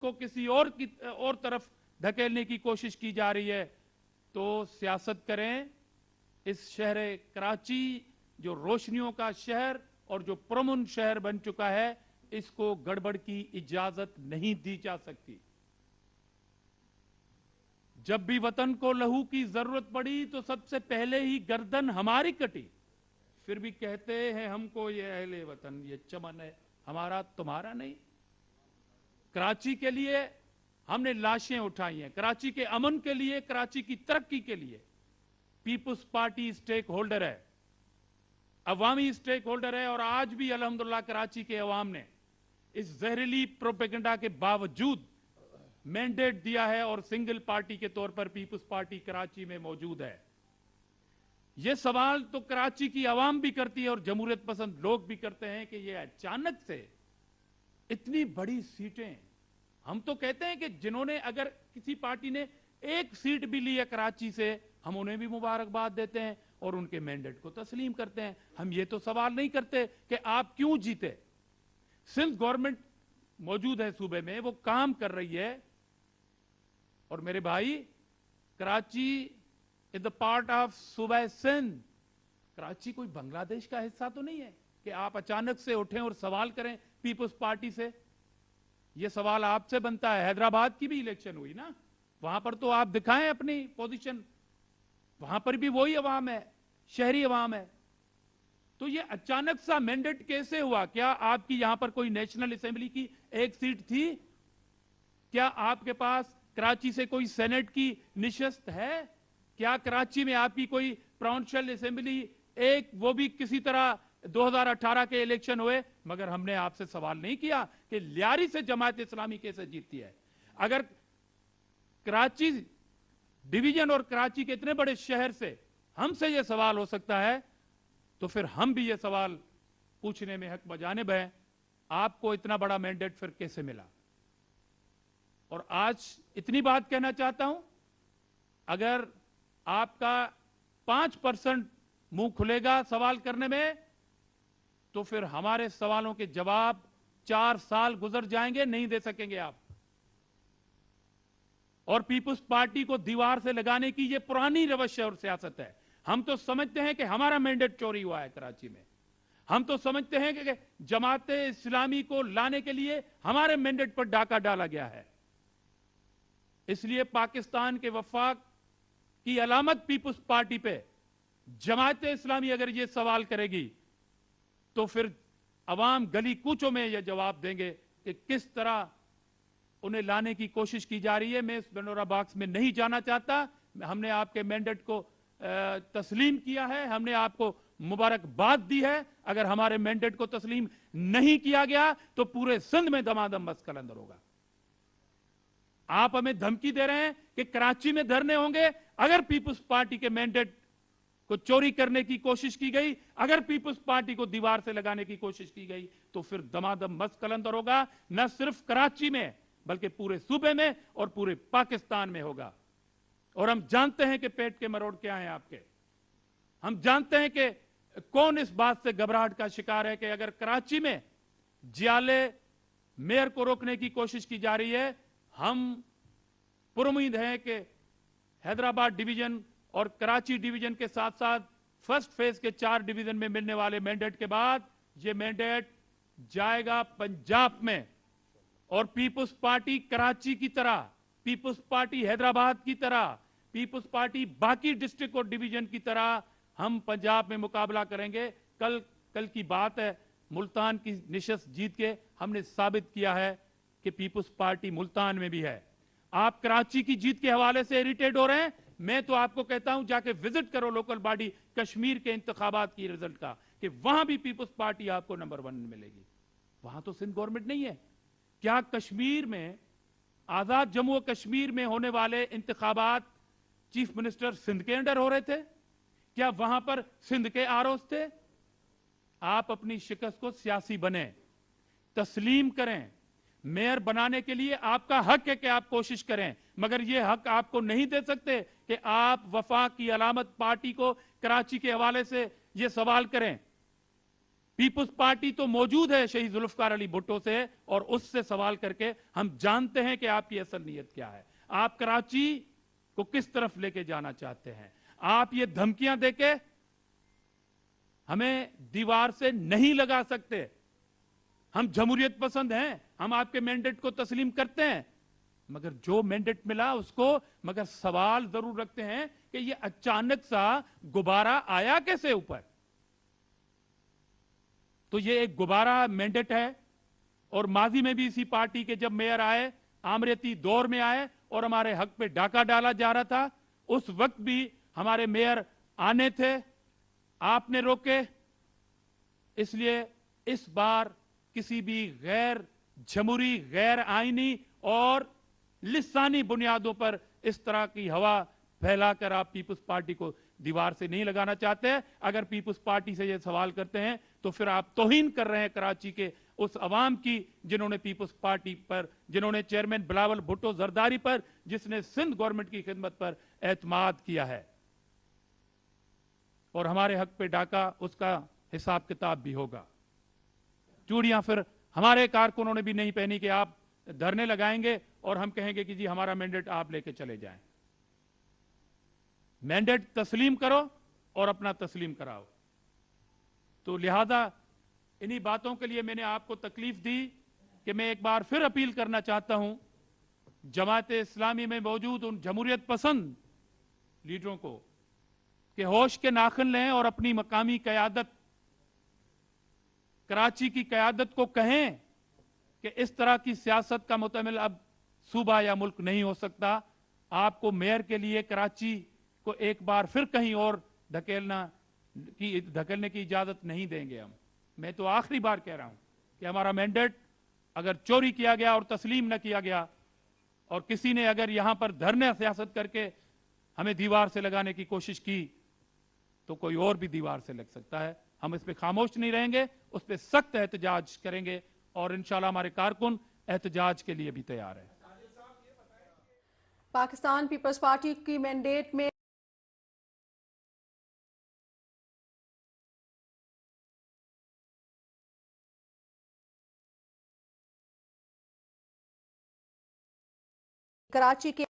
को किसी और तरफ धकेलने की कोशिश की जा रही है, तो सियासत करें। इस शहर कराची जो रोशनियों का शहर और जो प्रमुन शहर बन चुका है, इसको गड़बड़ की इजाजत नहीं दी जा सकती। जब भी वतन को लहू की जरूरत पड़ी तो सबसे पहले ही गर्दन हमारी कटी, फिर भी कहते हैं हमको ये अहले वतन, ये चमन है हमारा तुम्हारा नहीं। कराची के लिए हमने लाशें उठाई हैं, कराची के अमन के लिए, कराची की तरक्की के लिए पीपुल्स पार्टी स्टेक होल्डर है, अवामी स्टेक होल्डर है। और आज भी अल्हम्दुलिल्लाह कराची के अवाम ने इस जहरीली प्रोपेगेंडा के बावजूद मैंडेट दिया है और सिंगल पार्टी के तौर पर पीपुल्स पार्टी कराची में मौजूद है। यह सवाल तो कराची की आवाम भी करती है और जमहूरियत पसंद लोग भी करते हैं कि यह अचानक से इतनी बड़ी सीटें, हम तो कहते हैं कि जिन्होंने अगर किसी पार्टी ने एक सीट भी ली है कराची से, हम उन्हें भी मुबारकबाद देते हैं और उनके मैंडेट को तस्लीम करते हैं। हम ये तो सवाल नहीं करते कि आप क्यों जीते। सिंध गवर्नमेंट मौजूद है सूबे में, वो काम कर रही है। और मेरे भाई, Karachi is the part of सूबा सिंध। कराची कोई बांग्लादेश का हिस्सा तो नहीं है कि आप अचानक से उठें और सवाल करें पीपुल्स पार्टी से। यह सवाल आपसे बनता है। हैदराबाद की भी इलेक्शन हुई ना, वहां पर तो आप दिखाएं अपनी पोजीशन, वहां पर भी वही अवाम है, शहरी अवाम है। तो ये अचानक सा मैंडेट कैसे हुआ? क्या आपकी यहां पर कोई नेशनल असेंबली की एक सीट थी? क्या आपके पास कराची से कोई सेनेट की निशस्त है? क्या कराची में आपकी कोई प्रोविंशियल असेंबली एक, वो भी किसी तरह 2018 के इलेक्शन हुए, मगर हमने आपसे सवाल नहीं किया कि लियारी से जमात इस्लामी कैसे जीतती है। अगर कराची डिवीजन और कराची के इतने बड़े शहर से हमसे यह सवाल हो सकता है, तो फिर हम भी यह सवाल पूछने में हक बजानिब हैं, आपको इतना बड़ा मैंडेट फिर कैसे मिला? और आज इतनी बात कहना चाहता हूं, अगर आपका 5% मुंह खुलेगा सवाल करने में, तो फिर हमारे सवालों के जवाब 4 साल गुजर जाएंगे, नहीं दे सकेंगे आप। और पीपुल्स पार्टी को दीवार से लगाने की यह पुरानी रवश है और सियासत है। हम तो समझते हैं कि हमारा मैंडेट चोरी हुआ है कराची में। हम तो समझते हैं कि जमात इस्लामी को लाने के लिए हमारे मैंडेट पर डाका डाला गया है। इसलिए पाकिस्तान के वफाक की अलामत पीपुल्स पार्टी पे जमात इस्लामी अगर ये सवाल करेगी, तो फिर अवाम गली कूचों में यह जवाब देंगे कि किस तरह उन्हें लाने की कोशिश की जा रही है। मैं इस पेंडोरा बॉक्स में नहीं जाना चाहता। हमने आपके मैंडेट को तस्लीम किया है, हमने आपको मुबारकबाद दी है। अगर हमारे मैंडेट को तस्लीम नहीं किया गया तो पूरे सिंध में दमादम मस्कल अंदर होगा। आप हमें धमकी दे रहे हैं कि कराची में धरने होंगे अगर पीपुल्स पार्टी के मैंडेट को चोरी करने की कोशिश की गई, अगर पीपुल्स पार्टी को दीवार से लगाने की कोशिश की गई, तो फिर दमादम मस्कल अंदर होगा। न सिर्फ कराची में बल्कि पूरे सूबे में और पूरे पाकिस्तान में होगा। और हम जानते हैं कि पेट के मरोड़ क्या हैं आपके। हम जानते हैं कि कौन इस बात से घबराहट का शिकार है कि अगर कराची में जियाले मेयर को रोकने की कोशिश की जा रही है, हम पुरुमीद हैं कि हैदराबाद डिवीजन और कराची डिवीजन के साथ साथ फर्स्ट फेज के 4 डिवीजन में मिलने वाले मैंडेट के बाद यह मैंडेट जाएगा पंजाब में। और पीपुल्स पार्टी कराची की तरह, पीपुल्स पार्टी हैदराबाद की तरह, पीपुल्स पार्टी बाकी डिस्ट्रिक्ट और डिवीजन की तरह हम पंजाब में मुकाबला करेंगे। कल की बात है, मुल्तान की निशस्त जीत के हमने साबित किया है कि पीपुल्स पार्टी मुल्तान में भी है। आप कराची की जीत के हवाले से इरिटेट हो रहे हैं। मैं तो आपको कहता हूं जाके विजिट करो लोकल बॉडी कश्मीर के इंतखाबात की रिजल्ट का, कि वहां भी पीपुल्स पार्टी आपको नंबर 1 मिलेगी। वहां तो सिंध गवर्नमेंट नहीं है। क्या कश्मीर में, आजाद जम्मू कश्मीर में होने वाले इंतखाबात चीफ मिनिस्टर सिंध के अंडर हो रहे थे? क्या वहां पर सिंध के आरोज थे? आप अपनी शिकस्त को सियासी बने, तस्लीम करें। मेयर बनाने के लिए आपका हक है कि आप कोशिश करें, मगर यह हक आपको नहीं दे सकते कि आप वफाक की अलामत पार्टी को कराची के हवाले से यह सवाल करें। पीपुल्स पार्टी तो मौजूद है शहीद जुल्फकार अली भुट्टो से, और उससे सवाल करके हम जानते हैं कि आपकी असल नीयत क्या है। आप कराची को किस तरफ लेके जाना चाहते हैं। आप ये धमकियां देके हमें दीवार से नहीं लगा सकते। हम जमहूरियत पसंद हैं, हम आपके मैंडेट को तस्लीम करते हैं, मगर जो मैंडेट मिला उसको, मगर सवाल जरूर रखते हैं कि ये अचानक सा गुब्बारा आया कैसे ऊपर। तो ये एक गुब्बारा मैंडेट है, और माजी में भी इसी पार्टी के जब मेयर आए, आमरती दौर में आए और हमारे हक पे डाका डाला जा रहा था, उस वक्त भी हमारे मेयर आने थे, आपने रोके। इसलिए इस बार किसी भी गैर जमहूरी, गैर आईनी और लिसानी बुनियादों पर इस तरह की हवा फैलाकर आप पीपुल्स पार्टी को दीवार से नहीं लगाना चाहते। अगर पीपुल्स पार्टी से ये सवाल करते हैं तो फिर आप तौहीन कर रहे हैं कराची के उस अवाम की, जिन्होंने पीपुल्स पार्टी पर, जिन्होंने चेयरमैन बिलावल भुट्टो जरदारी पर, जिसने सिंध गवर्नमेंट की खिदमत पर एतमाद किया है। और हमारे हक पे डाका, उसका हिसाब किताब भी होगा। चूड़ियां फिर हमारे कारकुनों ने भी नहीं पहनी कि आप धरने लगाएंगे और हम कहेंगे कि जी हमारा मैंडेट आप लेके चले जाएं। मैंडेट तस्लीम करो और अपना तस्लीम कराओ। तो लिहाजा इन्हीं बातों के लिए मैंने आपको तकलीफ दी कि मैं एक बार फिर अपील करना चाहता हूं जमात इस्लामी में मौजूद उन जमहूरियत पसंद लीडरों को कि होश के नाखुन लें और अपनी मकामी क़यादत, कराची की क़यादत को कहें कि इस तरह की सियासत का मुतमिल अब सूबा या मुल्क नहीं हो सकता। आपको मेयर के लिए कराची को एक बार फिर कहीं और धकेलने की इजाजत नहीं देंगे हम। मैं तो आखिरी बार कह रहा हूं कि हमारा मैंडेट अगर चोरी किया गया और तस्लीम न किया गया, और किसी ने अगर यहां पर धरने सियासत करके हमें दीवार से लगाने की कोशिश की, तो कोई और भी दीवार से लग सकता है। हम इस पे खामोश नहीं रहेंगे, उस पे सख्त एहतजाज करेंगे, और इंशाल्लाह हमारे कारकुन एहतजाज के लिए भी तैयार है। पाकिस्तान पीपल्स पार्टी की मैंडेट में कराची के